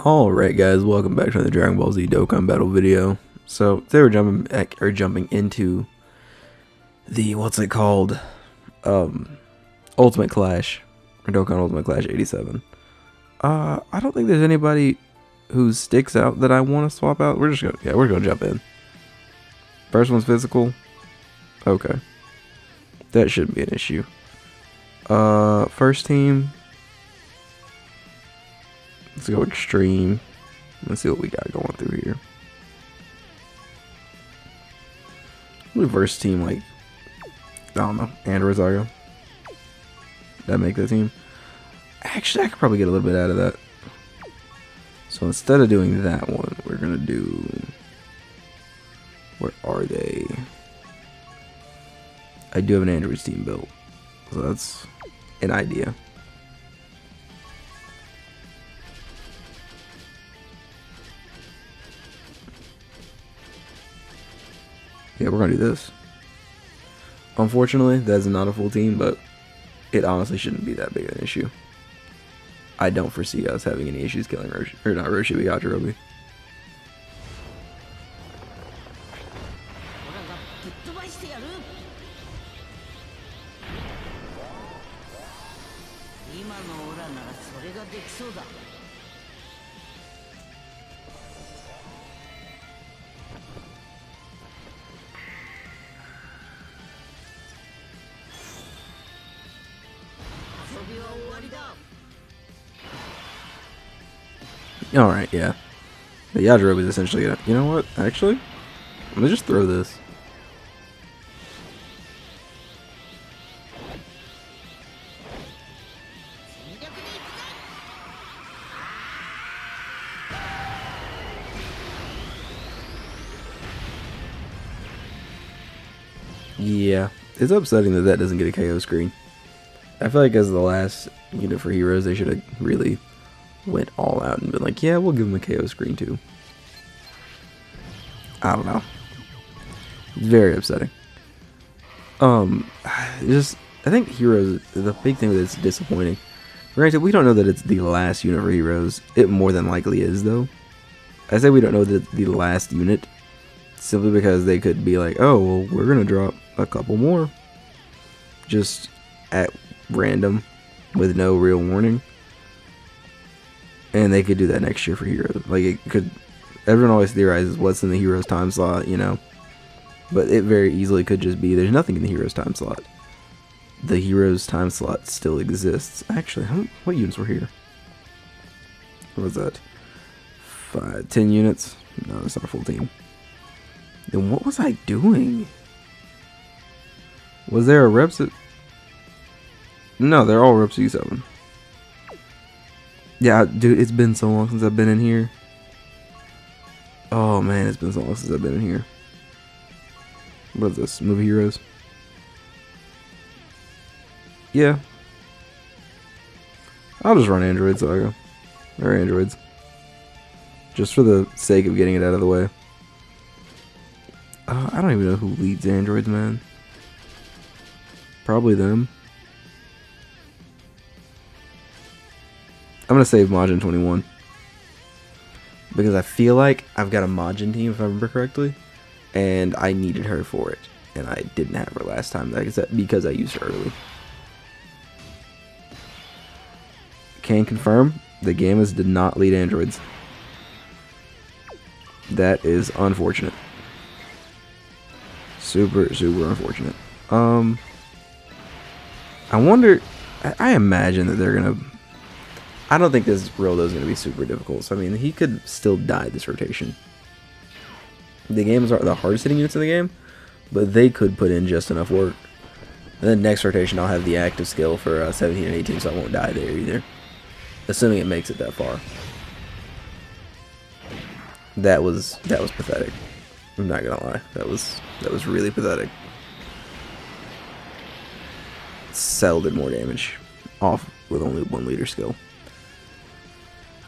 Alright guys, welcome back to the Dragon Ball Z Dokkan battle video. So today we're jumping into the what's it called? Ultimate Clash. Or Dokkan Ultimate Clash 87. I don't think there's anybody who sticks out that I want to swap out. We're gonna jump in. First one's physical. Okay. That shouldn't be an issue. First team. Let's go extreme. Let's see what we got going through here. Reverse team, like, I don't know, Android Saga. That make the team? Actually, I could probably get a little bit out of that. So instead of doing that one, we're gonna do. Where are they? I do have an Android team built, so that's an idea. Yeah, we're gonna do this. Unfortunately, that's not a full team, but it honestly shouldn't be that big of an issue. I don't foresee us having any issues killing Roshi, or not Roshi, but Yajirobe. Alright, yeah. The Yajirobe is essentially gonna. You know what? Actually, let me just throw this. Yeah, it's upsetting that that doesn't get a KO screen. I feel like as the last unit for heroes, they should have really went all out and been like, yeah, we'll give them a KO screen too. I don't know. It's very upsetting. I think heroes, the big thing that's disappointing. Granted, we don't know that it's the last unit for heroes. It more than likely is, though. I say we don't know that it's the last unit simply because they could be like, oh, well, we're gonna drop a couple more just at random with no real warning. And they could do that next year for heroes. Like, it could. Everyone always theorizes what's in the heroes time slot, you know. But it very easily could just be there's nothing in the heroes time slot. The heroes time slot still exists. Actually, what units were here? What was that? 10 units? No, that's not a full team. Then what was I doing? Was there a reps? No, they're all reps E7. Yeah, dude, it's been so long since I've been in here. Oh man, it's been so long since I've been in here. What is this? Movie heroes? Yeah. I'll just run Android Saga. Or androids. Just for the sake of getting it out of the way. I don't even know who leads androids, man. Probably them. I'm going to save Majin 21. Because I feel like I've got a Majin team, if I remember correctly. And I needed her for it. And I didn't have her last time. Like I said, because I used her early. Can confirm, the Gammas did not lead androids. That is unfortunate. Super, super unfortunate. I wonder... I imagine that they're going to... I don't think this Rildo is going to be super difficult. So, I mean, he could still die this rotation. The games aren't the hardest hitting units in the game, but they could put in just enough work. And then next rotation, I'll have the active skill for 17 and 18, so I won't die there either. Assuming it makes it that far. That was pathetic. I'm not gonna lie. That was really pathetic. Cell did more damage off with only 1 leader skill.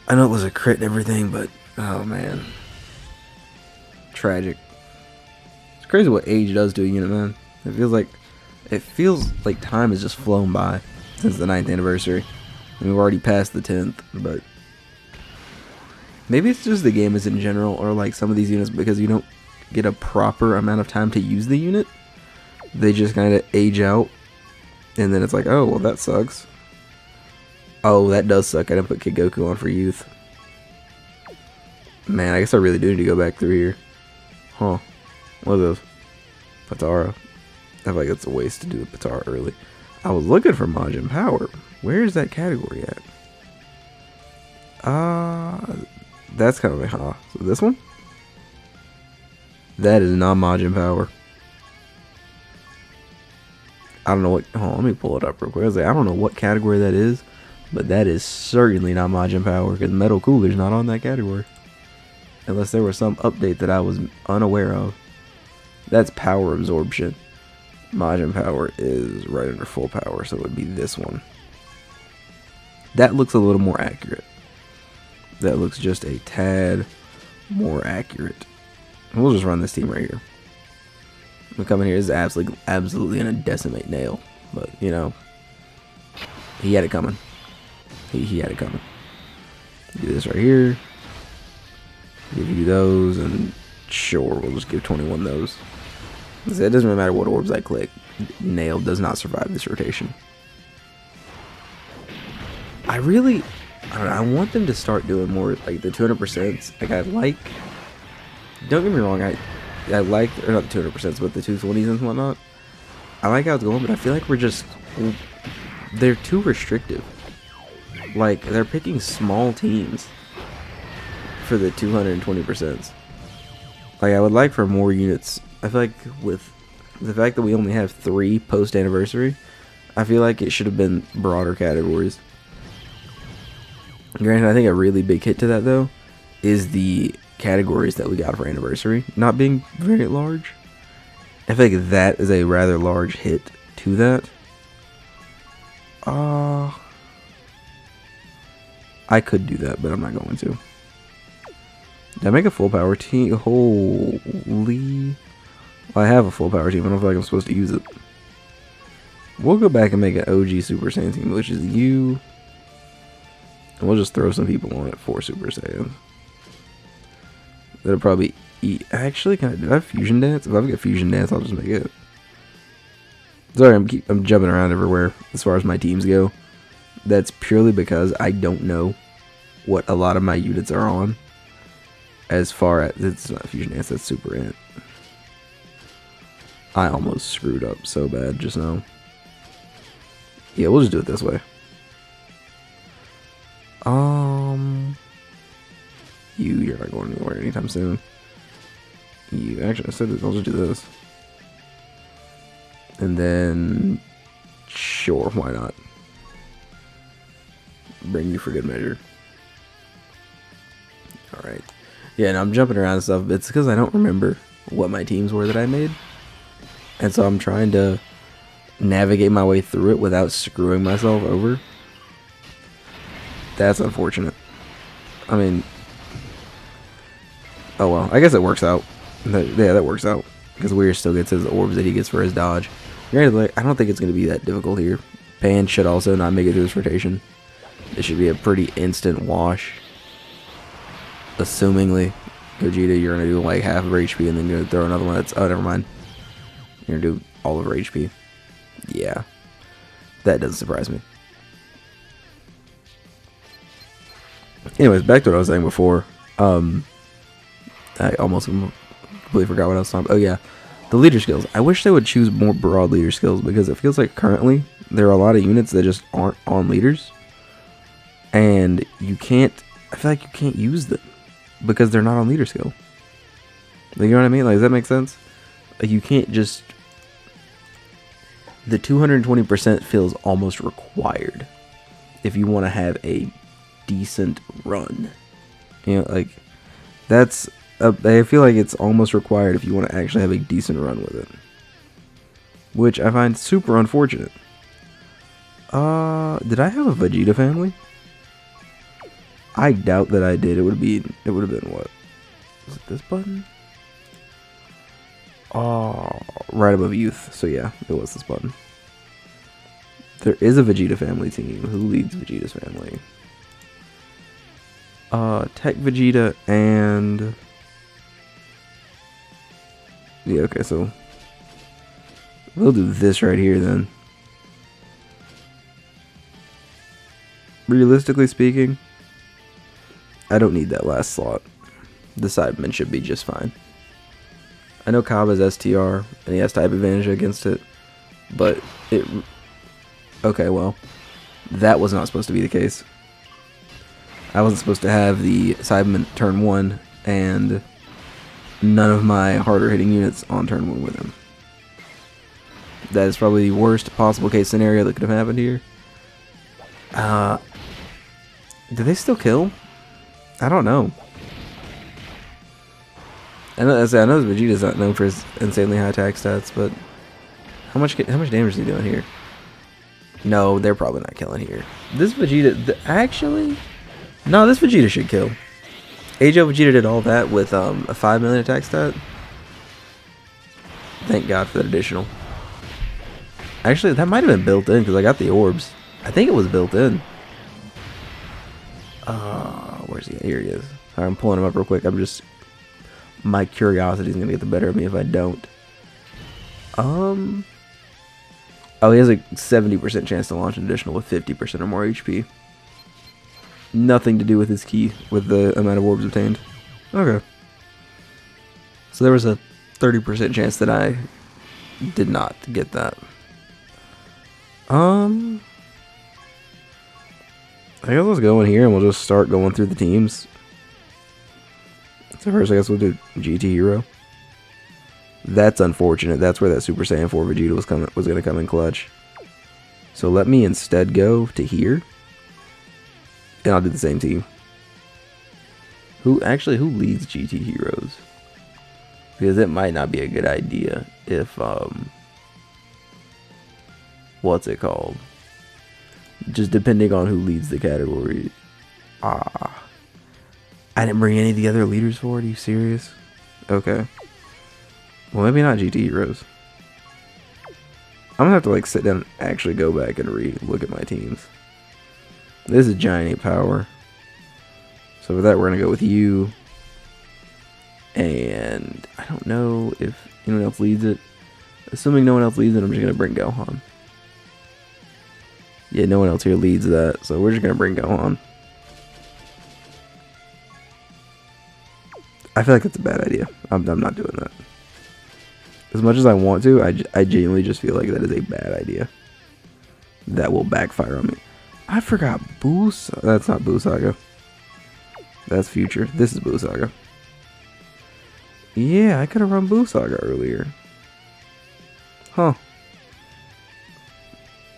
I know it was a crit and everything, but oh man. Tragic. It's crazy what age does to a unit, man. It feels like time has just flown by since the 9th anniversary. And we've already passed the 10th, but Maybe it's just the game is in general, or like some of these units, because you don't get a proper amount of time to use the unit. They just kind of age out, and then it's like, oh, well, that sucks. Oh, that does suck. I didn't put Kid Goku on for youth. Man, I guess I really do need to go back through here. Huh. What are those? Patara. I feel like it's a waste to do the Patara early. I was looking for Majin Power. Where is that category at? That's kind of like, huh. So this one? That is not Majin Power. I don't know what. Oh, let me pull it up real quick. I was like, I don't know what category that is, but that is certainly not Majin Power, because Metal Cooler's not on that category. Unless there was some update that I was unaware of. That's Power Absorption. Majin Power is right under Full Power, so it would be this one. That looks a little more accurate. That looks just a tad more accurate. We'll just run this team right here. We come in here, this is absolutely gonna decimate Nail, but you know, he had it coming. He had it coming. Do this right here. Give you those, and sure, we'll just give 21 those. It doesn't really matter what orbs I click. Nail does not survive this rotation. I don't know, I want them to start doing more like the 200%. Like don't get me wrong, I like, or not the 200%, but the 220s and whatnot. I like how it's going, but I feel like they're too restrictive. Like, they're picking small teams for the 220%. Like, I would like for more units. I feel like with the fact that we only have 3 post-anniversary, I feel like it should have been broader categories. Granted, I think a really big hit to that, though, is the categories that we got for anniversary not being very large. I feel like that is a rather large hit to that. I could do that, but I'm not going to. Did I make a full power team? Holy. Well, I have a full power team. I don't feel like I'm supposed to use it. We'll go back and make an OG Super Saiyan team, which is you. And we'll just throw some people on it for Super Saiyan. That'll probably eat. Actually, do I have Fusion Dance? If I've got Fusion Dance, I'll just make it. Sorry, I'm jumping around everywhere as far as my teams go. That's purely because I don't know what a lot of my units are on. As far as, it's not Fusion Dance, that's Super Ant. I almost screwed up so bad just now. Yeah, we'll just do it this way. You're not going anywhere anytime soon. You actually, I said I'll just do this. And then, sure, why not? Bring you for good measure. Alright. Yeah, and I'm jumping around and stuff. It's because I don't remember what my teams were that I made. And so I'm trying to navigate my way through it without screwing myself over. That's unfortunate. I mean, oh well, I guess it works out. Yeah, that works out. Because Weir still gets his orbs that he gets for his dodge. Granted, like, I don't think it's going to be that difficult here. Pan should also not make it through this rotation. It should be a pretty instant wash. Assumingly, Gogeta, you're going to do like half of her HP and then you're going to throw another one that's, oh, never mind. You're going to do all of her HP. Yeah. That doesn't surprise me. Anyways, back to what I was saying before. I almost completely forgot what I was talking about. Oh yeah, the leader skills. I wish they would choose more broad leader skills, because it feels like currently there are a lot of units that just aren't on leaders. And you can't, I feel like you can't use them because they're not on leader skill. Like, you know what I mean? Like, does that make sense? Like, you can't just, the 220% feels almost required if you want to have a decent run. You know, like, that's, I feel like it's almost required if you want to actually have a decent run with it. Which I find super unfortunate. Did I have a Vegeta family? I doubt that I did. It would have been what? Is it this button? Oh, right above youth. So yeah, it was this button. There is a Vegeta family team. Who leads Vegeta's family? Tech Vegeta and... Yeah, okay, so... We'll do this right here, then. Realistically speaking, I don't need that last slot. The Cyberman should be just fine. I know Cobb has STR, and he has type advantage against it, but it... Okay, well, that was not supposed to be the case. I wasn't supposed to have the Cyberman turn 1, and none of my harder hitting units on turn 1 with him. That is probably the worst possible case scenario that could have happened here. Do they still kill? I don't know. I know Vegeta's not known for his insanely high attack stats, but how much damage is he doing here? No, they're probably not killing here. This Vegeta, actually, no, this Vegeta should kill. Age-O Vegeta did all that with a 5 million attack stat. Thank God for that additional. Actually, that might have been built in because I got the orbs. I think it was built in. Where's he at? Here he is. Right, I'm pulling him up real quick. My curiosity is gonna get the better of me if I don't. Oh, he has a 70% chance to launch an additional with 50% or more HP. Nothing to do with his key, with the amount of orbs obtained. Okay. So there was a 30% chance that I did not get that. I guess let's go in here and we'll just start going through the teams. So first, I guess we'll do GT Hero. That's unfortunate. That's where that Super Saiyan 4 Vegeta was going to come in clutch. So let me instead go to here, and I'll do the same team. Who leads GT Heroes? Because it might not be a good idea if what's it called? Just depending on who leads the category. I didn't bring any of the other leaders forward. Are you serious? Okay. Well, maybe not GT Heroes. I'm gonna have to like sit down and actually go back and look at my teams. This is Giant 8 Power. So for that, we're gonna go with you. And I don't know if anyone else leads it. Assuming no one else leads it, I'm just gonna bring Gohan. Yeah, no one else here leads that, so we're just gonna bring Gohan. I feel like that's a bad idea. I'm not doing that. As much as I want to, I genuinely just feel like that is a bad idea. That will backfire on me. I forgot Buu. That's not Buu Saga. That's Future. This is Buu Saga. Yeah, I could have run Buu Saga earlier. Huh.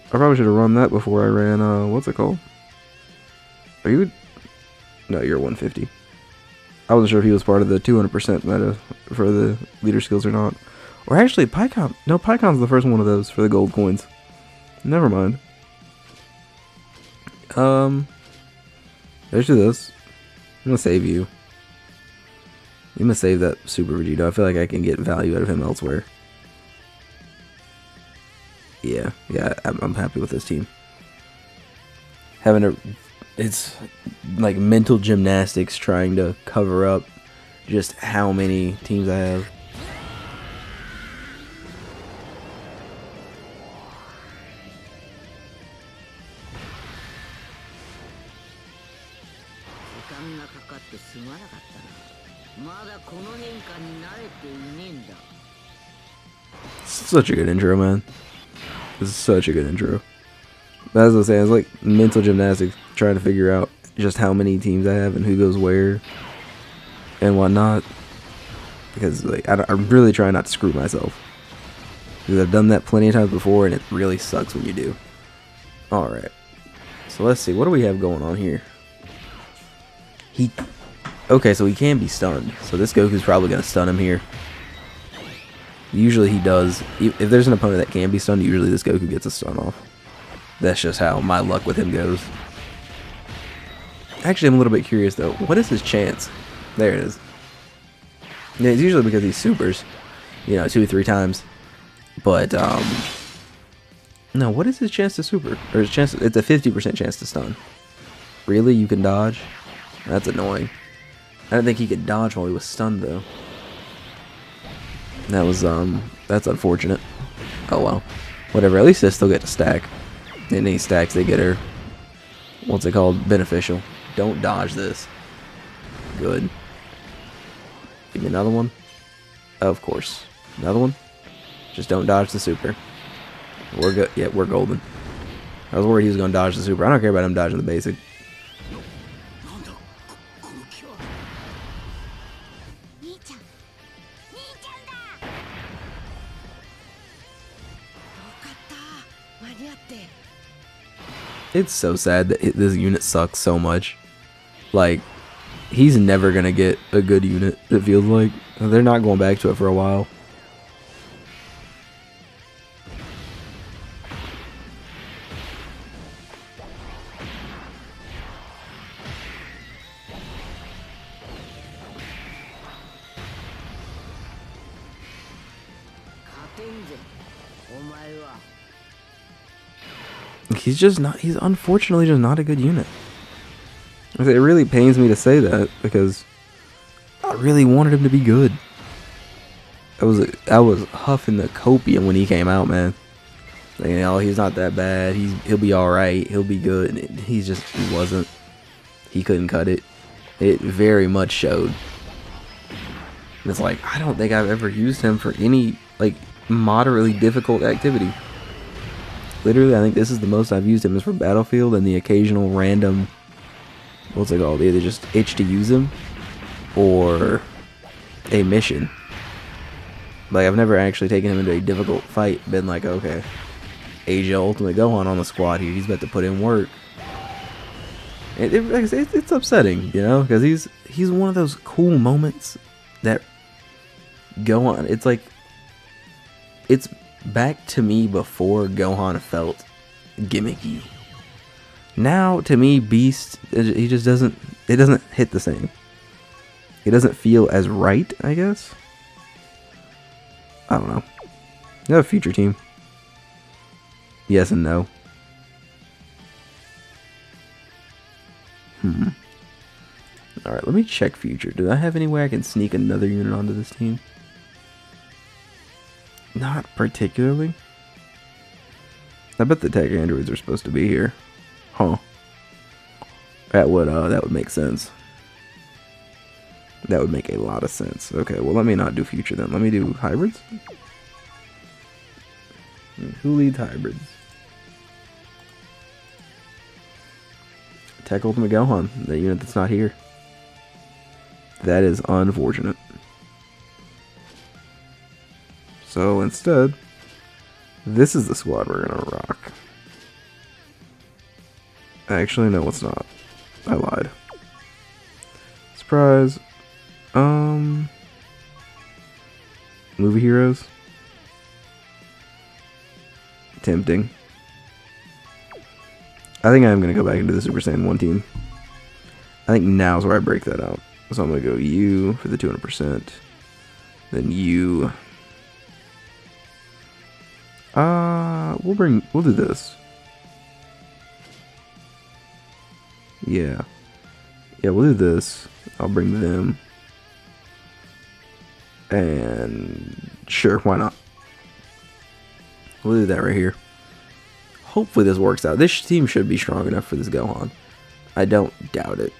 I probably should have run that before I ran, what's it called? Are you... No, you're 150. I wasn't sure if he was part of the 200% meta for the leader skills or not. Or actually, Pycon... No, Pycon's the first one of those for the gold coins. Never mind. Let's do this. I'm gonna save you. I'm gonna save that Super Vegeta. I feel like I can get value out of him elsewhere. Yeah, I'm happy with this team. It's like mental gymnastics trying to cover up just how many teams I have. Such a good intro, man. This is such a good intro. But as I was saying, it's like mental gymnastics trying to figure out just how many teams I have and who goes where and whatnot. Because like I'm really trying not to screw myself. Because I've done that plenty of times before and it really sucks when you do. Alright. So let's see. What do we have going on here? Okay, so he can be stunned. So this Goku's probably going to stun him here. Usually he does. If there's an opponent that can be stunned, usually this Goku gets a stun off. That's just how my luck with him goes. Actually, I'm a little bit curious though. What is his chance? There it is. Yeah, it's usually because he supers, 2 or 3 times. But no, what is his chance to super? Or his chance? It's a 50% chance to stun. Really, you can dodge? That's annoying. I didn't think he could dodge while he was stunned, though. That was, that's unfortunate. Oh, well. Whatever, at least they still get to stack. And any stacks they get are, what's it called, beneficial. Don't dodge this. Good. Give me another one. Of course. Another one. Just don't dodge the super. We're good. Yeah, we're golden. I was worried he was going to dodge the super. I don't care about him dodging the basic. It's so sad that this unit sucks so much. Like, he's never going to get a good unit, it feels like. They're not going back to it for a while. He's just not, he's unfortunately just not a good unit. It really pains me to say that because I really wanted him to be good. I was huffing the copium when he came out, man. Like, you know, he's not that bad. He'll be all right. He'll be good. And he wasn't. He couldn't cut it. It very much showed. And it's like, I don't think I've ever used him for any like moderately difficult activity. Literally, I think this is the most I've used him is for Battlefield and the occasional random, what's it called, either just itch to use him or a mission. Like, I've never actually taken him into a difficult fight, been like, okay, Asia Ultimate Gohan on the squad here, he's about to put in work. It's upsetting, you know, because he's one of those cool moments that Gohan, it's like, it's back to me before Gohan felt gimmicky. Now, to me, Beast, he just doesn't, it doesn't hit the same. It doesn't feel as right, I guess. I don't know. You have a future team. Yes and no. Alright, let me check future. Do I have any way I can sneak another unit onto this team? Not particularly. I bet the tech androids are supposed to be here. Huh. That would make sense. That would make a lot of sense. Okay, well, let me not do future then. Let me do hybrids. Who leads hybrids? Tech Ultimate Gohan, the unit that's not here. That is unfortunate. So instead, this is the squad we're gonna rock. Actually, no, it's not. I lied. Surprise. Movie heroes. Tempting. I think I'm gonna go back into the Super Saiyan 1 team. I think now's where I break that out. So I'm gonna go you for the 200%. Then you. We'll do this. Yeah. Yeah, we'll do this. I'll bring them. And sure, why not? We'll do that right here. Hopefully this works out. This team should be strong enough for this Gohan. I don't doubt it.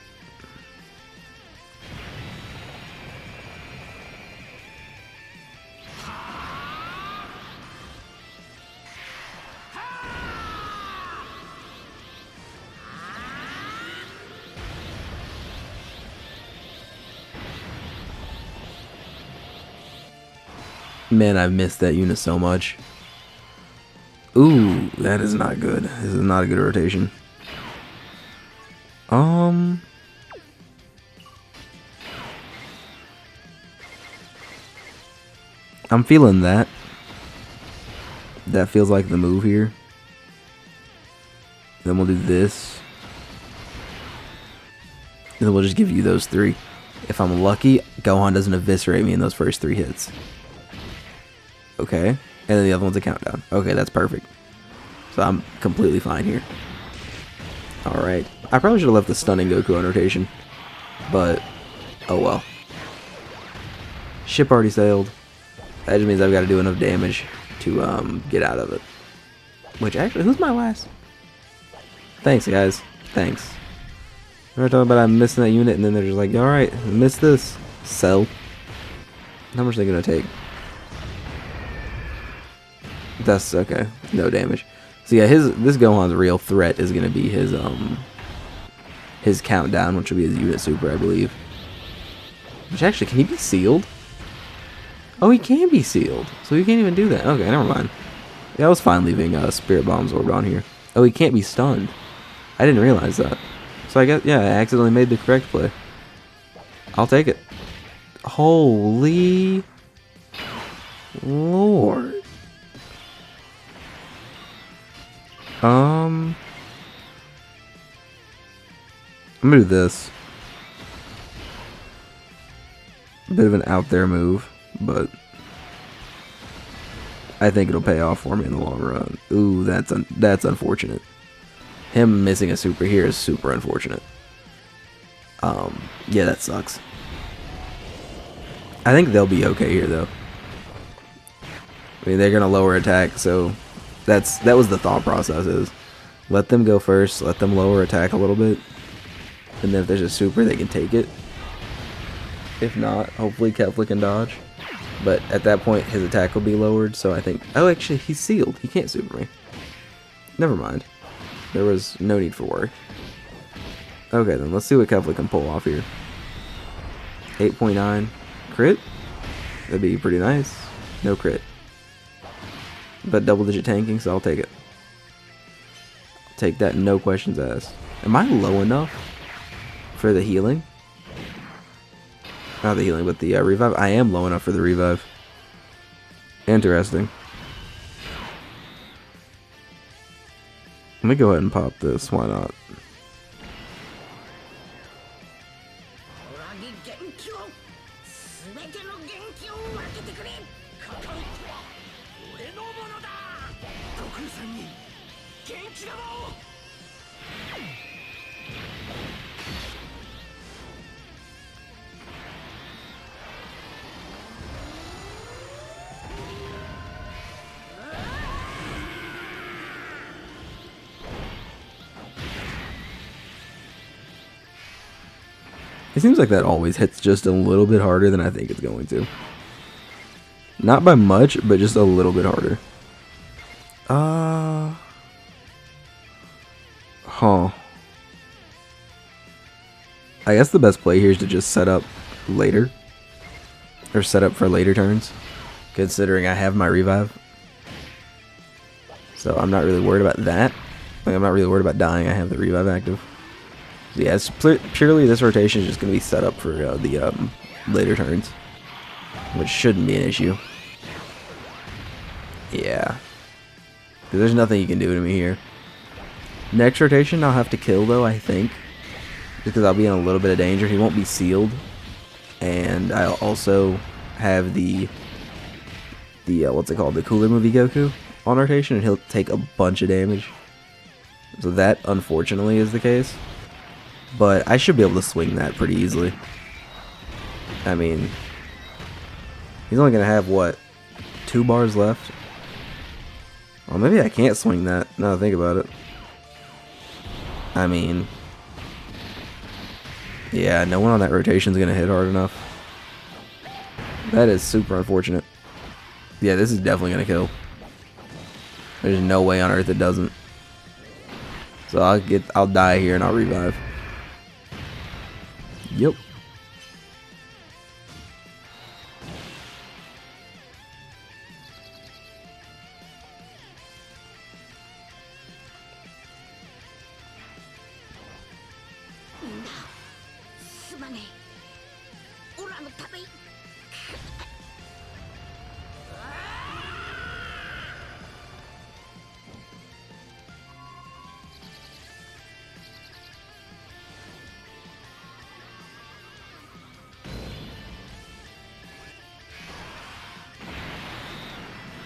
Man, I've missed that unit so much. Ooh, that is not good. This is not a good rotation. I'm feeling that. That feels like the move here. Then we'll do this. And then we'll just give you those three. If I'm lucky, Gohan doesn't eviscerate me in those first 3 hits. Okay, and then the other one's a countdown. Okay, that's perfect. So I'm completely fine here. Alright. I probably should have left the stunning Goku on rotation. But, oh well. Ship already sailed. That just means I've got to do enough damage to get out of it. Which actually, who's my last? Thanks, guys. Thanks. We're talking about I'm missing that unit, and then they're just like, alright, I missed this. Sell. How much are they going to take? That's okay. No damage. So yeah, this Gohan's real threat is going to be his countdown, which will be his unit super, I believe. Which actually, can he be sealed? Oh, he can be sealed. So he can't even do that. Okay, never mind. Yeah, I was fine leaving Spirit Bombs Orb on here. Oh, he can't be stunned. I didn't realize that. So I guess, yeah, I accidentally made the correct play. I'll take it. Holy Lord. I'm gonna do this. A bit of an out there move, but I think it'll pay off for me in the long run. Ooh, that's unfortunate. Him missing a super here is super unfortunate. Yeah, that sucks. I think they'll be okay here though. I mean, they're gonna lower attack, so that was the thought process is let them go first, let them lower attack a little bit, and then if there's a super, they can take it. If not, hopefully Kefla can dodge. But at that point, his attack will be lowered, so I think... Oh, actually, he's sealed. He can't super me. Never mind. There was no need for worry. Okay, then let's see what Kefla can pull off here. 8.9. Crit? That'd be pretty nice. No crit. But double-digit tanking, so I'll take it. I'll take that, no questions asked. Am I low enough for the healing? Not the healing, but the revive. I am low enough for the revive. Interesting. Let me go ahead and pop this. Why not? It seems like that always hits just a little bit harder than I think it's going to. Not by much, but just a little bit harder. Huh. I guess the best play here is to just set up later. Or set up for later turns. Considering I have my revive. So I'm not really worried about that. Like, I'm not really worried about dying. I have the revive active. So yeah, it's purely this rotation is just going to be set up for the later turns. Which shouldn't be an issue. Yeah. Because there's nothing you can do to me here. Next rotation I'll have to kill though, I think. Because I'll be in a little bit of danger. He won't be sealed. And I'll also have the what's it called? The Cooler Movie Goku on rotation, and he'll take a bunch of damage. So that, unfortunately, is the case. But I should be able to swing that pretty easily. I mean, he's only going to have, what, 2 bars left? Well, maybe I can't swing that, now that I think about it. I mean, yeah, no one on that rotation is going to hit hard enough. That is super unfortunate. Yeah, this is definitely going to kill. There's no way on earth it doesn't. So I'll die here and I'll revive. Yep.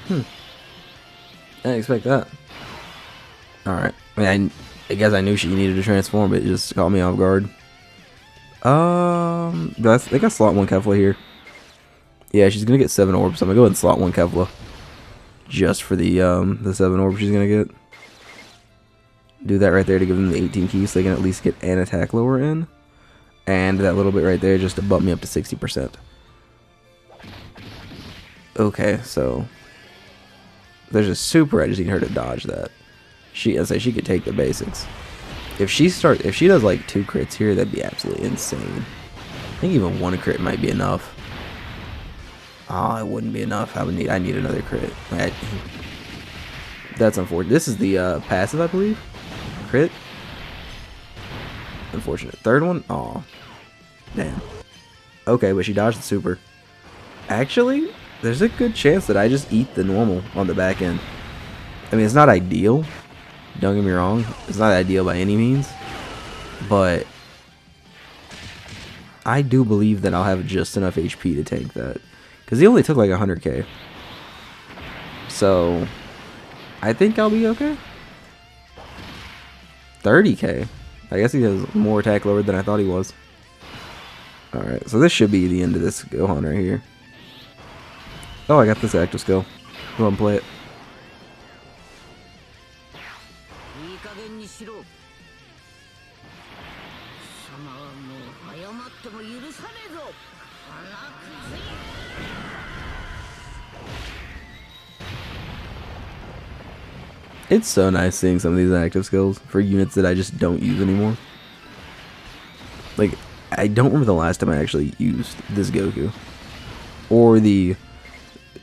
I didn't expect that. Alright. I mean, I guess I knew she needed to transform, but it just caught me off guard. I think I slot 1 Kefla here. Yeah, she's gonna get 7 orbs. So I'm gonna go ahead and slot 1 Kefla. Just for the 7 orbs she's gonna get. Do that right there to give them the 18 keys so they can at least get an attack lower in. And that little bit right there just to bump me up to 60%. Okay, so there's a super. I just need her to dodge that. I say she could take the basics. If she does like 2 crits here, that'd be absolutely insane. I think even 1 crit might be enough. Oh, it wouldn't be enough. I need another crit. That's unfortunate. This is the passive, I believe. Crit. Unfortunate. Third one. Oh, damn. Okay, but she dodged the super. Actually, there's a good chance that I just eat the normal on the back end. I mean, it's not ideal. Don't get me wrong. It's not ideal by any means. But I do believe that I'll have just enough HP to tank that. Because he only took like 100k. So I think I'll be okay. 30k. I guess he has more attack lowered than I thought he was. Alright, so this should be the end of this Gohan right here. Oh, I got this active skill. Go ahead and play it. It's so nice seeing some of these active skills for units that I just don't use anymore. Like, I don't remember the last time I actually used this Goku. Or the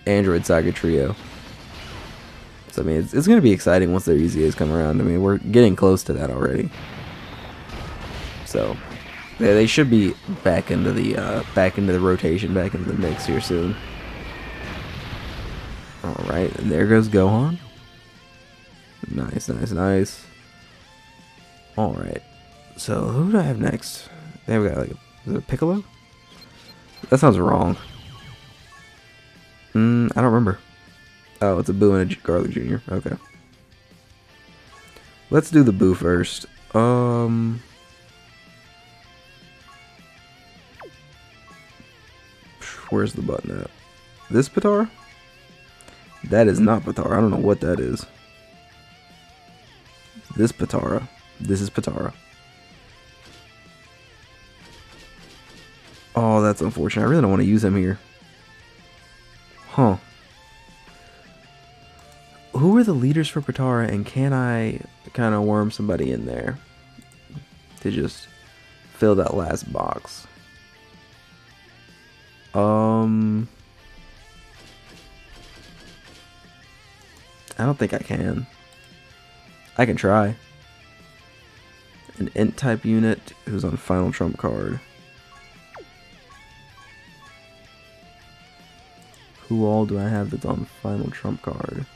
Android Saga Trio. So, I mean, it's going to be exciting once their EZAs come around. I mean, we're getting close to that already. So, yeah, they should be back into the rotation, back into the mix here soon. Alright, and there goes Gohan. Nice, nice, nice. Alright. So, who do I have next? There we got, like, is it a Piccolo? That sounds wrong. I don't remember. Oh, it's a Boo and a Garlic Jr. Okay. Let's do the Boo first. Where's the button at? This Potara? That is not Potara. I don't know what that is. This Potara. This is Potara. Oh, that's unfortunate. I really don't want to use him here. Huh. Who are the leaders for Potara, and can I kind of worm somebody in there to just fill that last box? I don't think I can. I can try. An Int type unit who's on final trump card. Who all do I have that's on final trump card?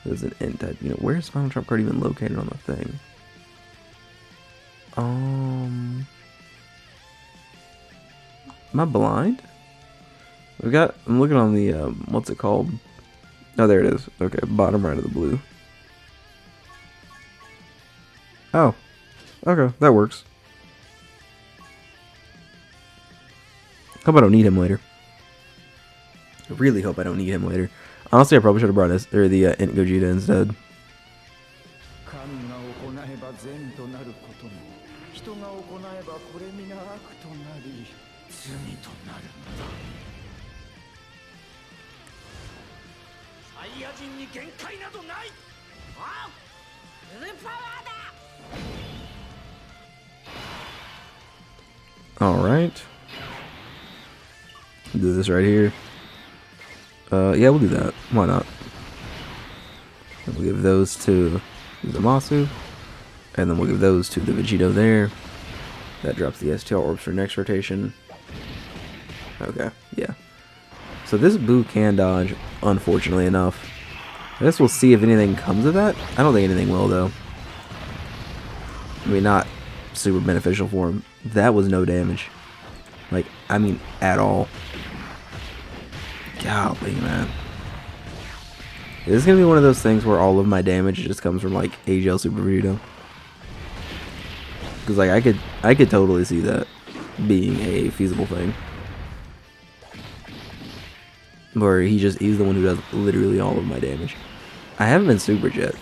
There's an Int type unit. Where's final trump card even located on the thing? Am I blind? I'm looking on the, what's it called? Oh, there it is. Okay, bottom right of the blue. Oh, okay, that works. Hope I don't need him later. I really hope I don't need him later. Honestly, I probably should have brought this, or the Int Gogeta instead. Alright. Do this right here. Yeah, we'll do that. Why not? We'll give those to the Masu. And then we'll give those to the Vegito there. That drops the STR orbs for next rotation. Okay, yeah. So this Boo can dodge, unfortunately enough. I guess we'll see if anything comes of that. I don't think anything will, though. I mean, not super beneficial for him. That was no damage. Like, I mean, at all. Golly, man. This is going to be one of those things where all of my damage just comes from, like, AGL Super Vegito. Because, like, I could totally see that. being a feasible thing. Where he's the one who does literally all of my damage. I haven't been supered yet,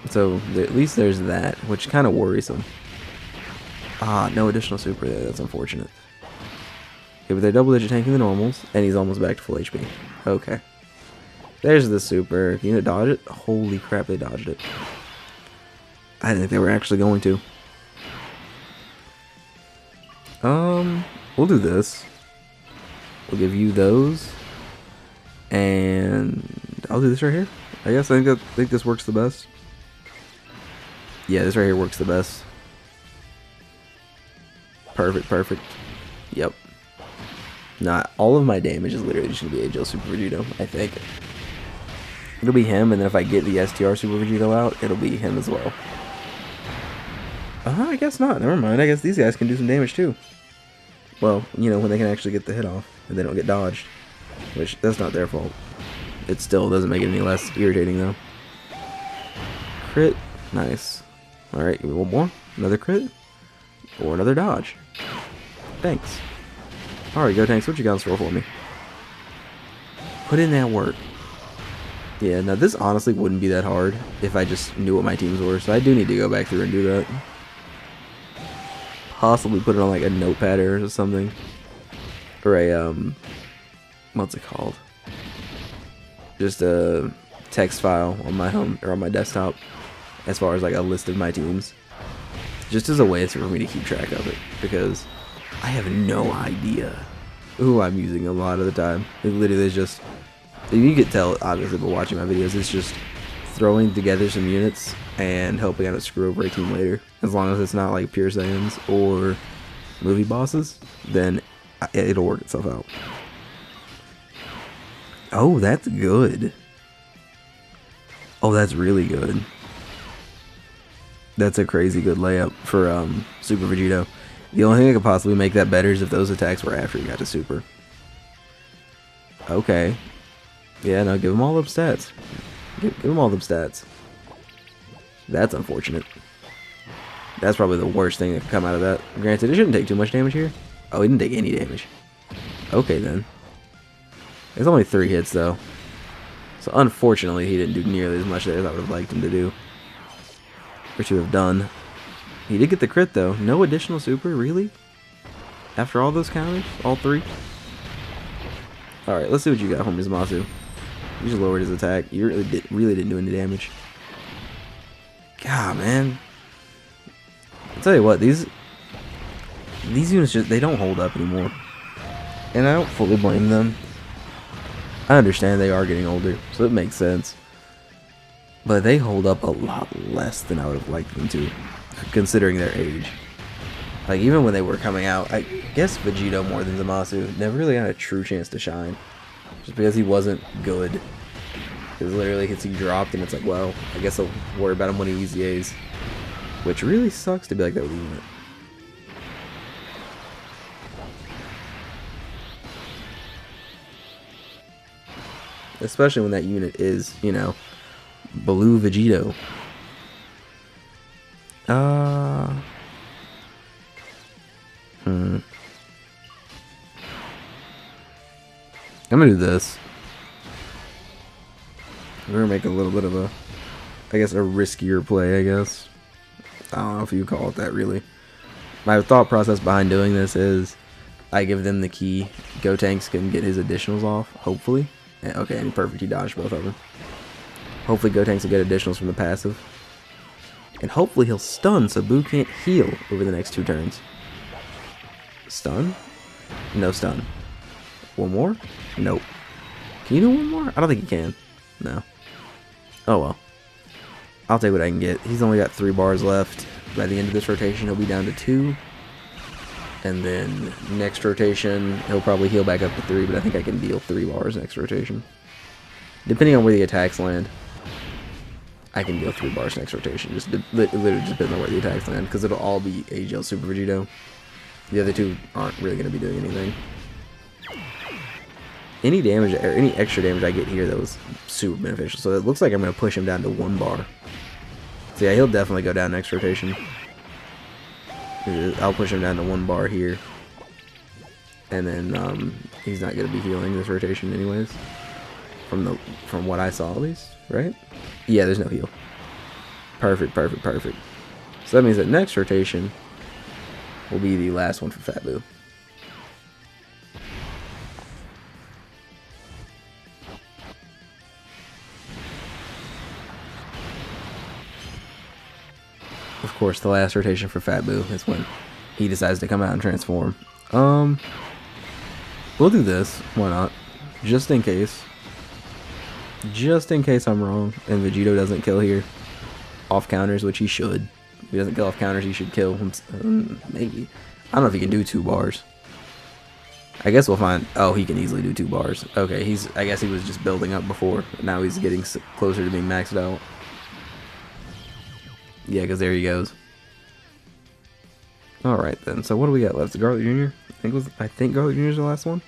so at least there's that, which kind of worries him. Ah, no additional super there. That's unfortunate. Okay, but they're double-digit tanking the normals, and he's almost back to full HP. Okay. There's the super. Can you dodge it? Holy crap, they dodged it. I didn't think they were actually going to. We'll do this. We'll give you those. And I'll do this right here. I guess I think this works the best. Yeah, this right here works the best. Perfect, perfect. Yep. Nah, all of my damage is literally just gonna be AGL Super Vegito, I think. It'll be him, and then if I get the STR Super Vegito out, it'll be him as well. I guess not. Never mind. I guess these guys can do some damage too. Well, you know, when they can actually get the hit off, and they don't get dodged. Which, that's not their fault. It still doesn't make it any less irritating, though. Crit. Nice. Alright, give me one more. Another crit. Or another dodge. Thanks. Alright, Go Tanks, what you got in store for me? Put in that work. Yeah, now this honestly wouldn't be that hard if I just knew what my teams were, so I do need to go back through and do that. Possibly put it on like a notepad or something. Or a, what's it called? Just a text file on my home or on my desktop as far as like a list of my teams. Just as a way for me to keep track of it, because I have no idea who I'm using a lot of the time. It literally is just, you can tell obviously by watching my videos, it's just throwing together some units and hoping I don't screw over a team later. As long as it's not like pure Saiyans or movie bosses, then it'll work itself out. Oh, that's good. Oh, that's really good. That's a crazy good layup for Super Vegito. The only thing that could possibly make that better is if those attacks were after he got to Super. Okay. Yeah, no, give him all them stats. Give him all them stats. That's unfortunate. That's probably the worst thing that could come out of that. Granted, it shouldn't take too much damage here. Oh, he didn't take any damage. Okay, then. It's only 3 hits, though. So, unfortunately, he didn't do nearly as much as I would have liked him to do. Or to have done. He did get the crit, though. No additional super? Really? After all those counters? All 3? Alright, let's see what you got, homie Zamasu. You just lowered his attack. You really didn't do any damage. God, man. I'll tell you what, these units just, they don't hold up anymore. And I don't fully blame them. I understand they are getting older, so it makes sense. But they hold up a lot less than I would have liked them to, considering their age. Like, even when they were coming out, I guess Vegito more than Zamasu never really had a true chance to shine. Just because he wasn't good. Because literally hits he dropped, and it's like, well, I guess I'll worry about him when he EZAs. Which really sucks to be like that with a unit. Especially when that unit is, you know, Blue Vegito. I'm gonna do this. We're gonna make a little bit of a, I guess, a riskier play, I guess. I don't know if you call it that, really. My thought process behind doing this is I give them the key. Go Tanks can get his additionals off, hopefully. Okay, and perfect, he dodged both of them. Hopefully Go Tanks will get additionals from the passive. And hopefully he'll stun so Boo can't heal over the next 2 turns. Stun? No stun. One more? Nope. Can you do one more? I don't think he can. No. Oh well. I'll take what I can get. He's only got 3 bars left. By the end of this rotation, he'll be down to 2. And then next rotation, he'll probably heal back up to 3, but I think I can deal 3 bars next rotation. Depending on where the attacks land, I can deal 3 bars next rotation. Just literally just depending on where the attacks land, because it'll all be AGL Super Vegito. The other 2 aren't really going to be doing anything. Any damage, or any extra damage I get here, though, is super beneficial. So it looks like I'm going to push him down to 1 bar. So yeah, he'll definitely go down next rotation. I'll push him down to 1 bar here. and then he's not gonna be healing this rotation anyways. From what I saw at least, right? Yeah, there's no heal. Perfect, perfect, perfect. So that means that next rotation will be the last one for Fat Boo. Of course, the last rotation for Fat Boo is when he decides to come out and transform. We'll do this. Why not? Just in case. Just in case I'm wrong and Vegito doesn't kill here. Off counters, which he should. If he doesn't kill off counters, he should kill him. Maybe. I don't know if he can do 2 bars. I guess we'll find... Oh, he can easily do 2 bars. Okay, I guess he was just building up before. Now he's getting closer to being maxed out. Yeah, because there he goes. Alright then, so what do we got left? Garlic Jr.? I think Garlic Jr. is the last one?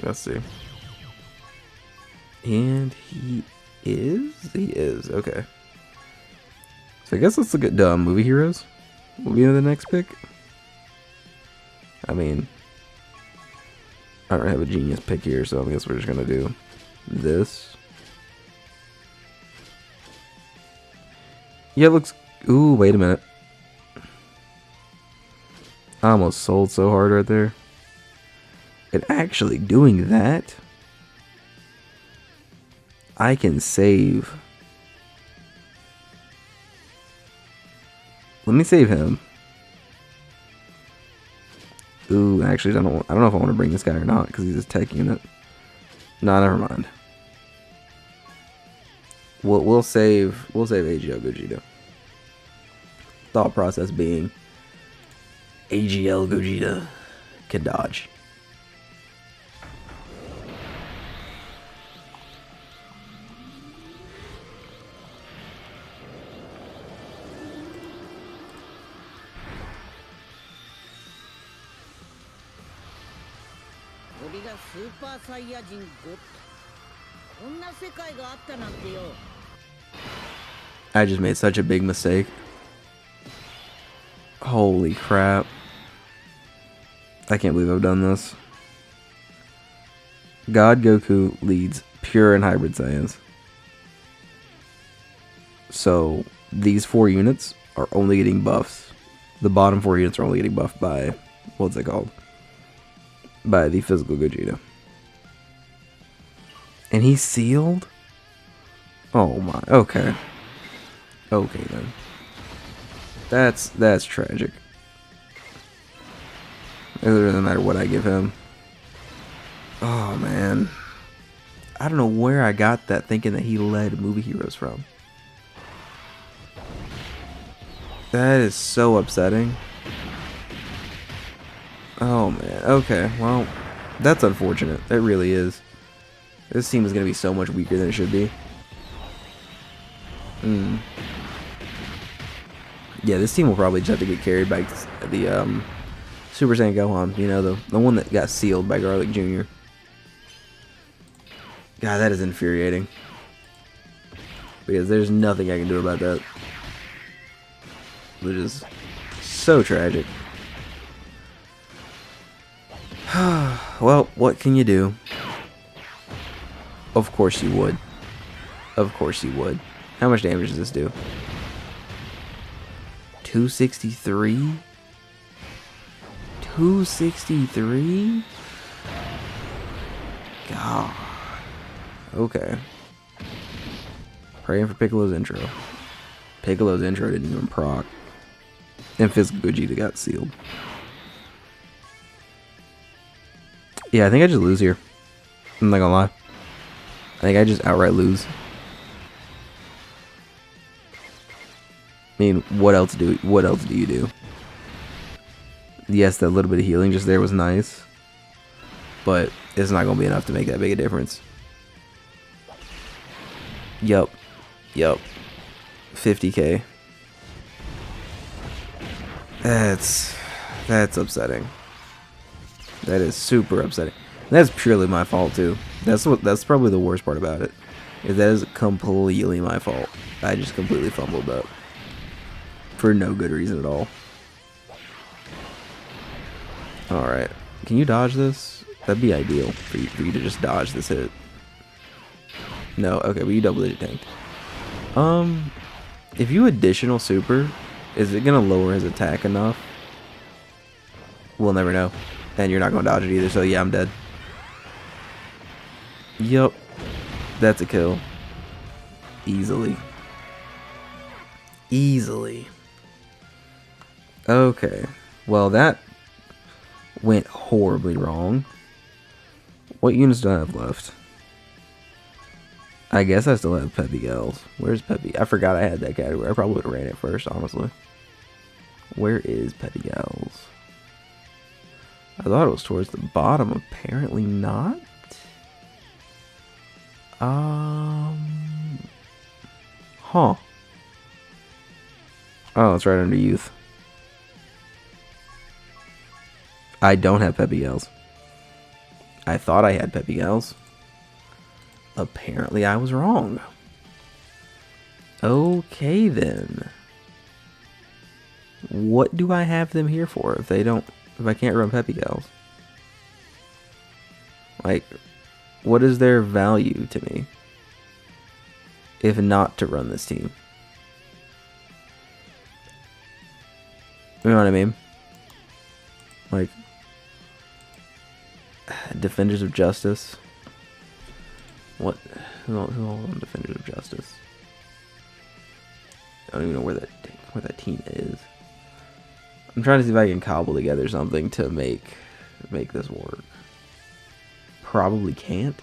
Let's see. And he is? He is, okay. So I guess let's look at movie heroes. Will be the next pick. I mean, I don't have a genius pick here, so I guess we're just gonna do this. Yeah, it looks... Ooh, wait a minute. I almost sold so hard right there. And actually doing that, I can save. Let me save him. Ooh, actually, I don't know if I want to bring this guy or not because he's a tech unit. No, never mind. We'll save AGL Gogeta. Thought process being AGL Gogeta can dodge. I just made such a big mistake. Holy crap. I can't believe I've done this. God Goku leads pure and hybrid Saiyans. So these 4 units are only getting buffs. The bottom 4 units are only getting buffed by, what's it called? By the physical Gogeta. And he's sealed? Oh my, okay. Okay then. That's tragic. It doesn't matter what I give him. Oh man. I don't know where I got that thinking that he led movie heroes from. That is so upsetting. Oh man, okay, well, that's unfortunate. It really is. This team is going to be so much weaker than it should be. Yeah, this team will probably just have to get carried by the Super Saiyan Gohan. You know, the one that got sealed by Garlic Jr. God, that is infuriating. Because there's nothing I can do about that. Which is so tragic. Well, what can you do? Of course you would. Of course you would. How much damage does this do? 263? 263? God. Okay. Praying for Piccolo's intro. Piccolo's intro didn't even proc. And Physical Gogeta got sealed. Yeah, I think I just lose here. I'm not gonna lie. I think I just outright lose. I mean, what else do you do? Yes, that little bit of healing just there was nice. But it's not gonna be enough to make that big a difference. Yup. 50k. That's upsetting. That is super upsetting. That's purely my fault too. That's probably the worst part about it. Is that is completely my fault. I just completely fumbled up. For no good reason at all. Alright. Can you dodge this? That'd be ideal for you to just dodge this hit. No, okay, but you double digit tanked. If you additional super, is it gonna lower his attack enough? We'll never know. And you're not gonna dodge it either, so yeah, I'm dead. Yup. That's a kill. Easily. Easily. Okay. Well, that went horribly wrong. What units do I have left? I guess I still have Peppy Gals. Where's Peppy? I forgot I had that category. I probably would have ran it first, honestly. Where is Peppy Gals? I thought it was towards the bottom. Apparently not. Huh. Oh, it's right under youth. I don't have Peppy Gals. I thought I had Peppy Gals. Apparently I was wrong. Okay then. What do I have them here for if I can't run Peppy Gals? Like, what is their value to me if not to run this team? You know what I mean? Like, Defenders of Justice. What? Who all on Defenders of Justice? I don't even know where that team is. I'm trying to see if I can cobble together something to make this work. Probably can't,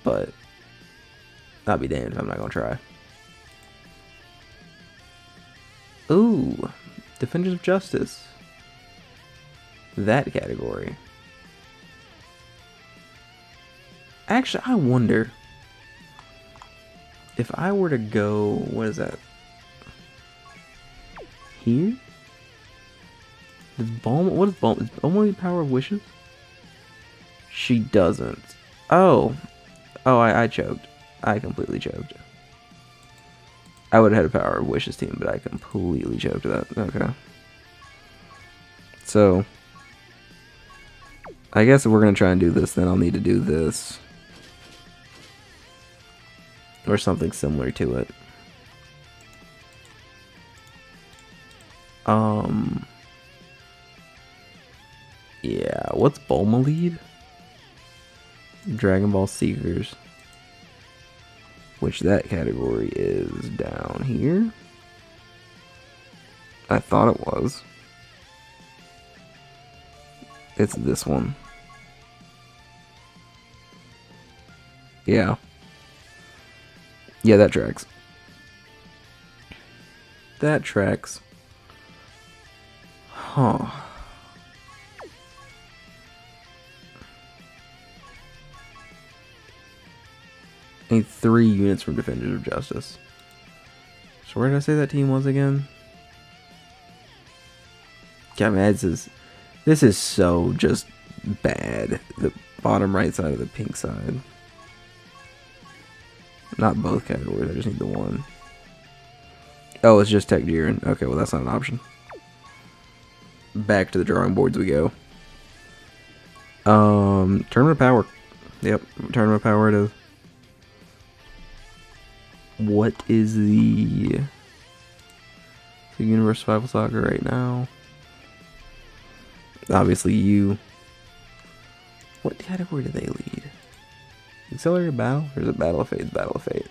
but I'll be damned if I'm not gonna try. Ooh, Defenders of Justice. That category. Actually, I wonder if I were to go, what is that? Here? What is Balm? Is Balm the power of wishes? She doesn't. Oh, I choked. I completely choked. I would have had a power of wishes team, but I completely choked that. Okay. So, I guess if we're gonna try and do this, then I'll need to do this. Or something similar to it. Yeah, what's Bulma lead? Dragon Ball Seekers. Which that category is down here. I thought it was. It's this one. Yeah. Yeah, that tracks. That tracks. Huh. I need 3 units from Defenders of Justice. So where did I say that team was again? God, man, this is so just bad. The bottom right side of the pink side. Not both categories, I just need the one. Oh, it's just Tech Jiren. Okay, well that's not an option. Back to the drawing boards we go. Tournament Power. Yep, Tournament Power it is. What is the Universe Survival Saga right now? Obviously you. What category do they lead? Accelerated Battle? Or is it Battle of Fate? Battle of Fate.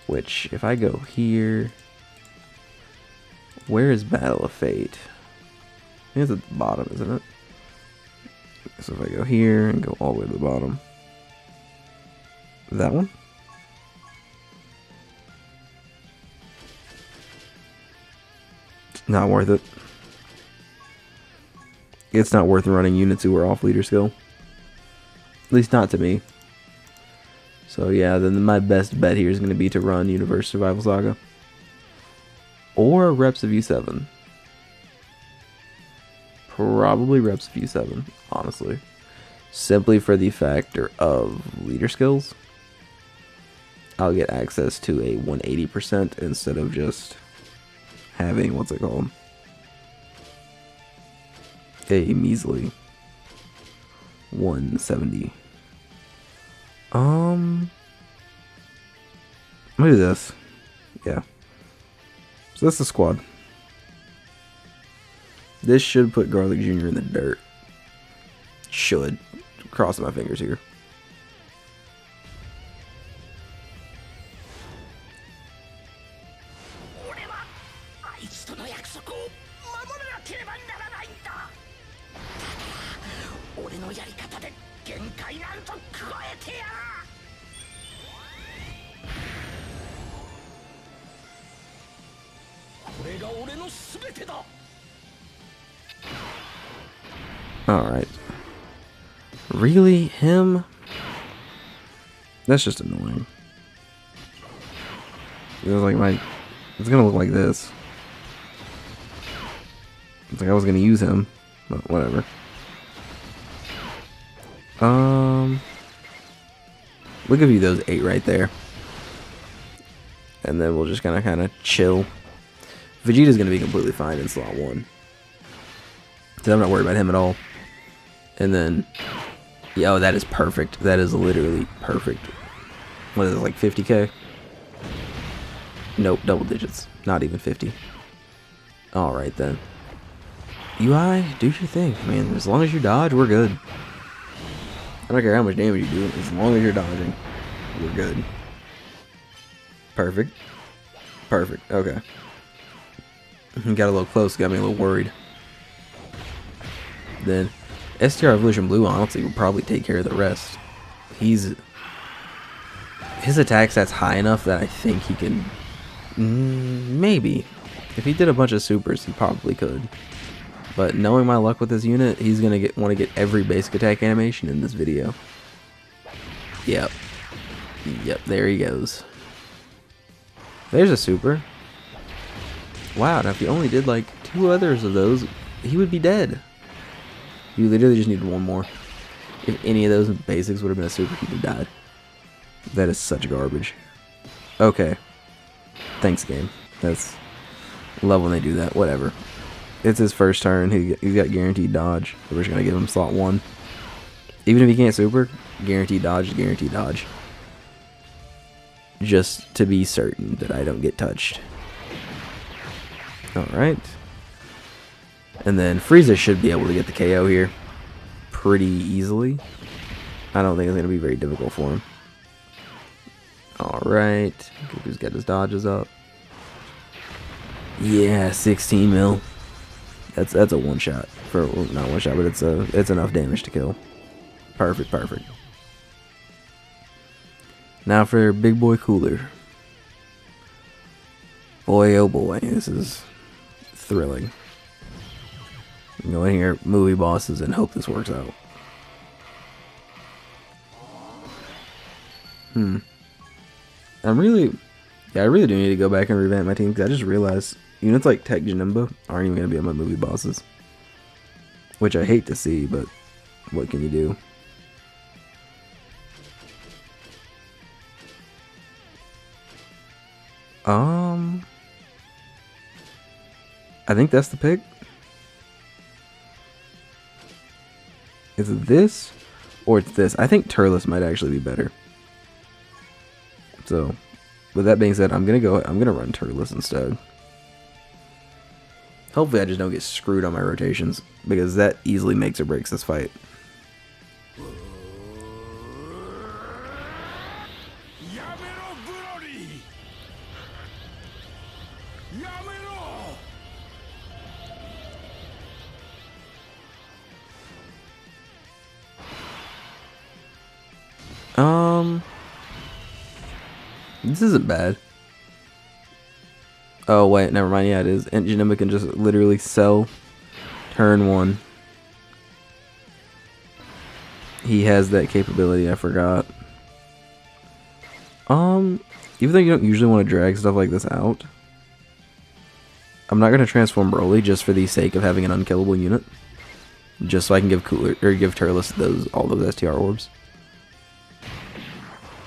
Which, if I go here... Where is Battle of Fate? I think it's at the bottom, isn't it? So if I go here and go all the way to the bottom. That one? Not worth it. It's not worth running units who are off leader skill. At least not to me. So yeah, then my best bet here is going to be to run Universe Survival Saga. Or Reps of U7. Probably Reps of U7, honestly. Simply for the factor of leader skills. I'll get access to a 180% instead of just having, what's it called? a measly 170. I'm gonna do this. Yeah. So that's the squad. This should put Garlic Jr. in the dirt. Should. Crossing my fingers here. Alright. Really? Him? That's just annoying. It was like it's gonna look like this. It's like I was gonna use him, but whatever. We'll give you those 8 right there. And then we'll just kind of chill. Vegeta's gonna be completely fine in slot 1. So I'm not worried about him at all. And then, yeah, oh, that is perfect. That is literally perfect. What is it, like 50k? Nope, double digits. Not even 50. Alright then. UI, do your thing. I mean, as long as you dodge, we're good. I don't care how much damage you do. As long as you're dodging, we're good. Perfect. Perfect. Okay. Got a little close. Got me a little worried. Then, STR Evolution Blue, honestly, will probably take care of the rest. His attack stat's high enough that I think he can... maybe. If he did a bunch of supers, he probably could. But knowing my luck with this unit, he's going to want to get every basic attack animation in this video. Yep. Yep, there he goes. There's a super. Wow, now if he only did like 2 others of those, he would be dead. You literally just needed 1 more. If any of those basics would have been a super, he'd have died. That is such garbage. Okay. Thanks, game. That's... love when they do that. Whatever. It's his first turn. He's got guaranteed dodge. So we're just going to give him slot 1. Even if he can't super, guaranteed dodge is guaranteed dodge. Just to be certain that I don't get touched. Alright. And then Frieza should be able to get the KO here pretty easily. I don't think it's going to be very difficult for him. Alright. Goku's got his dodges up. Yeah, 16 mil. That's a one shot. For well, not one shot, but it's enough damage to kill. Perfect, perfect. Now for Big Boy Cooler. Boy, oh boy, this is thrilling. Go in here, movie bosses, and hope this works out. I really do need to go back and revamp my team, because I just realized units like Tech Janemba aren't even going to be on my movie bosses. Which I hate to see, but what can you do? I think that's the pick. Is it this or it's this? I think Turles might actually be better. So, with that being said, I'm gonna run Turles instead. Hopefully I just don't get screwed on my rotations, because that easily makes or breaks this fight. This isn't bad. Oh wait, never mind. Yeah, it is. And Janemba can just literally sell turn 1. He has that capability. I forgot. Even though you don't usually want to drag stuff like this out, I'm not gonna transform Broly just for the sake of having an unkillable unit. Just so I can give give Turles all those STR orbs.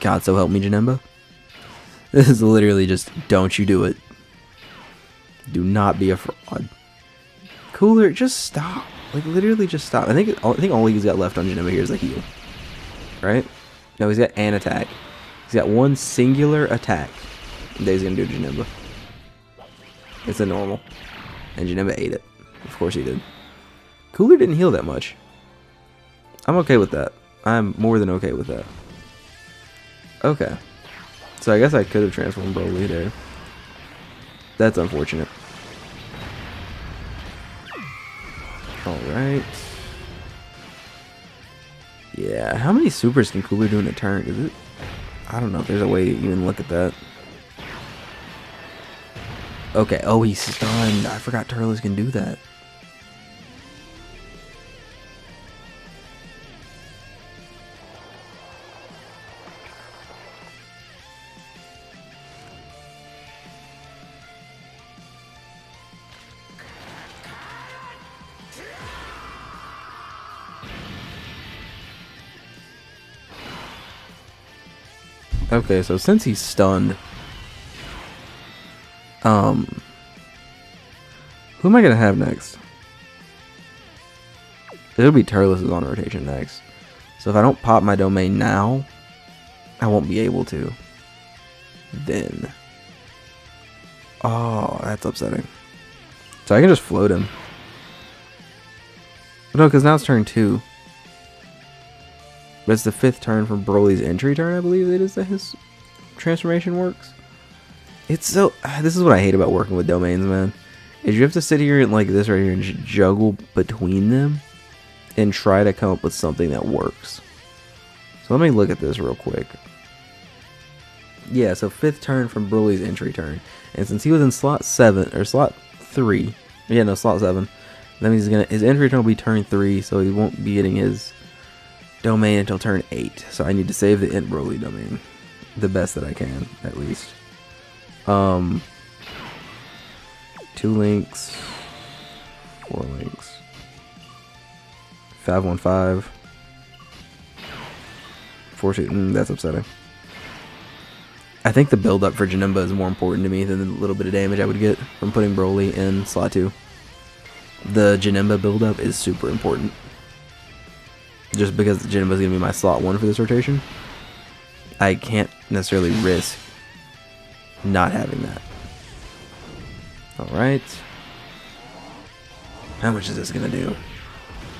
God, so help me, Janemba. This is literally just, don't you do it. Do not be a fraud. Cooler, just stop. Like, literally just stop. I think all he's got left on Janemba here is a heal. Right? No, he's got an attack. He's got one singular attack that he's going to do to Janemba. It's a normal. And Janemba ate it. Of course he did. Cooler didn't heal that much. I'm okay with that. I'm more than okay with that. Okay. So I guess I could have transformed Broly there. That's unfortunate. Alright. Yeah, how many supers can Cooler do in a turn? Is it? I don't know if there's a way to even look at that. Okay, oh, he's stunned. I forgot Turles can do that. Okay, so since he's stunned, who am I gonna have next? It'll be Turles on rotation next. So if I don't pop my domain now, I won't be able to. Then, oh, that's upsetting. So I can just float him. No, because now it's turn 2. But it's the 5th turn from Broly's entry turn, I believe it is that his transformation works. It's so... This is what I hate about working with domains, man. Is you have to sit here and like this right here and just juggle between them and try to come up with something that works. So let me look at this real quick. Yeah, so 5th turn from Broly's entry turn. And since he was in slot 7, or slot 3... Yeah, no, slot 7. That means his entry turn will be turn 3, so he won't be getting his domain until turn 8. So I need to save the int Broly domain the best that I can, at least. 2 links, 4 links, 515, 4 shoot. That's upsetting. I think the build up for Janemba is more important to me than the little bit of damage I would get from putting Broly in slot 2. The Janemba build up is super important. Just because Janemba is going to be my slot 1 for this rotation, I can't necessarily risk not having that. Alright. How much is this going to do?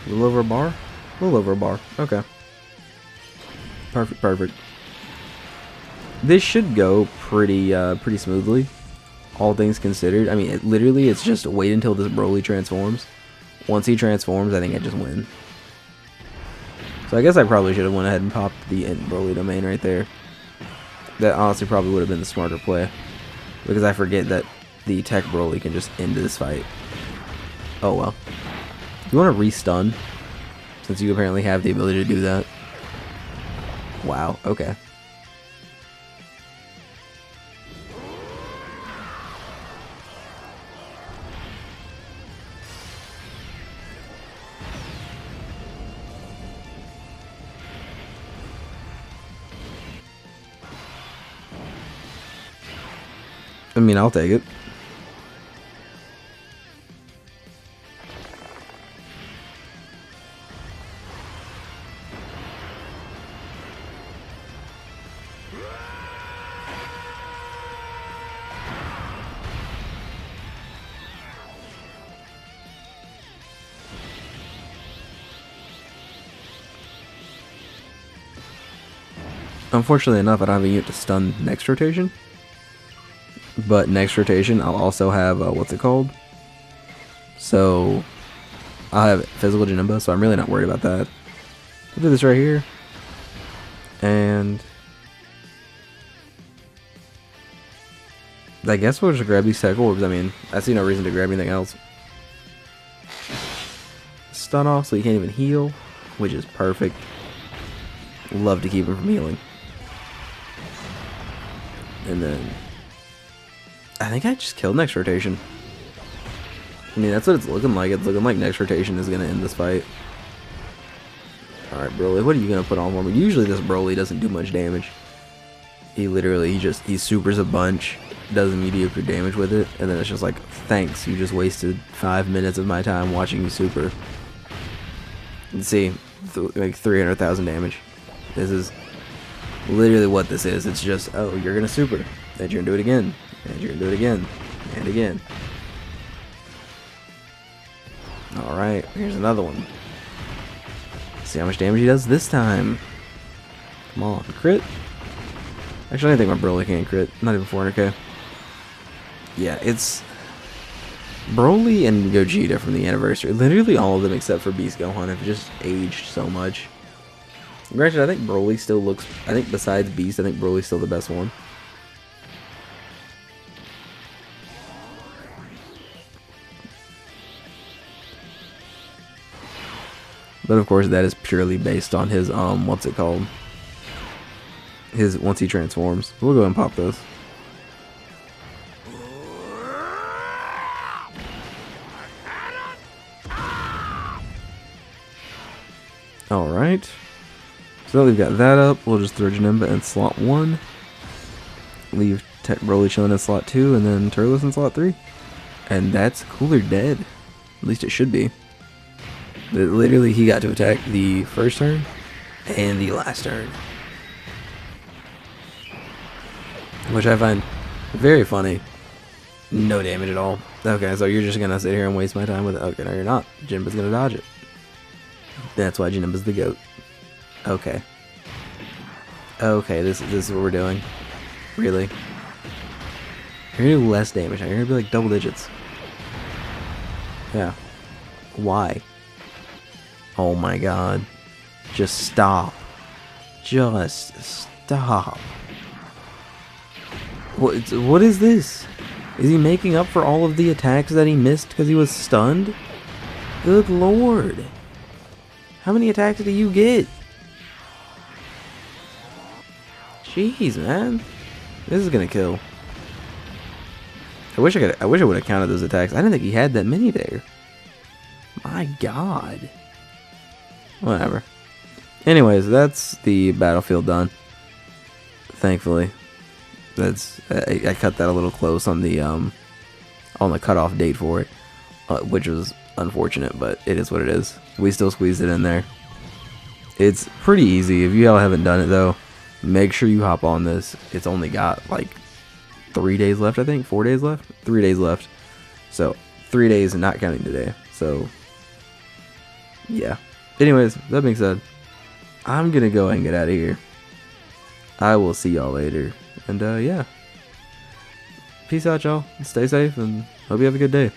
A little over a bar? A little over a bar. Okay. Perfect, perfect. This should go pretty smoothly, all things considered. I mean, it's just wait until this Broly transforms. Once he transforms, I think I just win. So I guess I probably should have went ahead and popped the int Broly domain right there. That honestly probably would have been the smarter play, because I forget that the tech Broly can just end this fight. Oh well. You want to re-stun, since you apparently have the ability to do that. Wow, okay. I mean, I'll take it. Unfortunately enough, I don't have a unit to stun next rotation. But next rotation, I'll also have, what's it called? So, I'll have physical Janemba, so I'm really not worried about that. We'll do this right here. And I guess we'll just grab these tech orbs. I mean, I see no reason to grab anything else. Stun off so you can't even heal, which is perfect. Love to keep him from healing. And then I think I just killed next rotation. I mean, that's what it's looking like. It's looking like next rotation is going to end this fight. Alright, Broly, what are you going to put on for me? Usually this Broly doesn't do much damage. He literally, he supers a bunch, does mediocre damage with it, and then it's just like, thanks, you just wasted 5 minutes of my time watching you super. And see, like 300,000 damage. This is literally what this is. It's just, oh, you're gonna super, and you're gonna do it again, and you're gonna do it again, and again. Alright, here's another one. See how much damage he does this time. Come on, crit? Actually, I think my Broly can't crit. Not even 400k. Yeah, it's... Broly and Gogeta from the anniversary. Literally all of them except for Beast Gohan have just aged so much. Granted, I think Broly still looks... I think besides Beast, I think Broly's still the best one. But of course, that is purely based on his, what's it called? His, once he transforms. We'll go ahead and pop those. Alright. So now we've got that up. We'll just throw Janemba in slot 1. Leave Tech Broly chilling in slot 2, and then Turles in slot 3. And that's Cooler dead. At least it should be. Literally, he got to attack the first turn and the last turn. Which I find very funny. No damage at all. Okay, so you're just going to sit here and waste my time with it. Okay, no, you're not. Jinba's going to dodge it. That's why Janemba's the GOAT. Okay. Okay, this is what we're doing. Really? You're going to do less damage now. You're going to be like double digits. Yeah. Why? Oh my god. Just stop. Just stop. What is this? Is he making up for all of the attacks that he missed because he was stunned? Good lord. How many attacks do you get? Jeez, man. This is gonna kill. I wish I would have counted those attacks. I didn't think he had that many there. My god. Whatever. Anyways, that's the battlefield done. Thankfully. That's I cut that a little close on the cutoff date for it, which was unfortunate, but it is what it is. We still squeezed it in there. It's pretty easy. If you all haven't done it though, make sure you hop on this. It's only got like 3 days left, I think. 4 days left? 3 days left. So 3 days and not counting today. So yeah. Anyways, that being said, I'm gonna go ahead and get out of here. I will see y'all later. And yeah. Peace out, y'all. Stay safe and hope you have a good day.